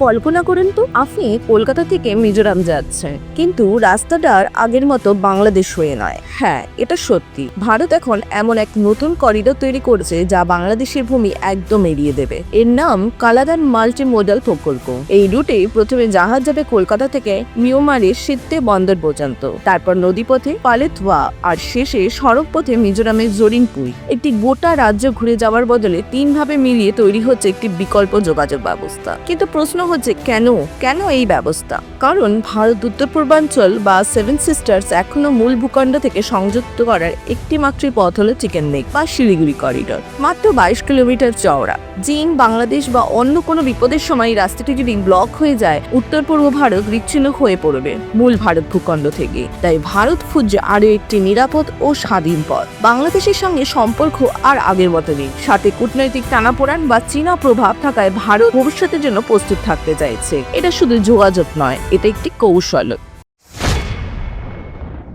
কল্পনা করুন তো, আপনি কলকাতা থেকে মিজোরাম যাচ্ছেন, কিন্তু রাস্তাটার আগের মতো বাংলাদেশ হয়ে নয়। হ্যাঁ, এটা সত্যি, ভারত এখন এমন এক নতুন করিডোর তৈরি করেছে যা বাংলাদেশের ভূমি একদম এড়িয়ে দেবে। এর নাম কালাদান মাল্টি মোডাল প্রকল্প। এই রুটে প্রথমে জাহাজ যাবে কলকাতা থেকে মিয়ানমারের সিত্তে বন্দর পর্যন্ত, তারপর নদীপথে পালেতওয়া, আর শেষে সড়ক পথে মিজোরামের জরিনপুই। একটি গোটা রাজ্য ঘুরে যাওয়ার বদলে 3 ভাবে মিলিয়ে তৈরি হচ্ছে একটি বিকল্প যোগাযোগ ব্যবস্থা। কিন্তু প্রশ্ন হচ্ছে কেন এই ব্যবস্থা? কারণ ভারত উত্তর পূর্বাঞ্চল বা 7 সিস্টার্স এখনো মূল ভূখণ্ড থেকে সংযুক্ত করার একটি মাত্র পথ হলো চিকেন নেক বা শিলিগুড়ি করিডোর, মাত্র 22 কিলোমিটার চওড়া। চীন, বাংলাদেশ বা অন্য কোনো বিপদের সময় রাস্তাটি যদি ব্লক হয়ে যায়, উত্তর পূর্ব ভারত বিচ্ছিন্ন হয়ে পড়বে মূল ভারত ভূখণ্ড থেকে। তাই ভারত খুঁজছে আরো একটি নিরাপদ ও স্বাধীন পথ। বাংলাদেশের সঙ্গে সম্পর্ক আর আগের মতো নেই, সাথে কূটনৈতিক টানাপোড়েন বা চীনা প্রভাব থাকায় ভারত ভবিষ্যতের জন্য প্রস্তুত থাকতে চাইছে। এটা শুধু যোগাযোগ নয়, এটা একটি কৌশল।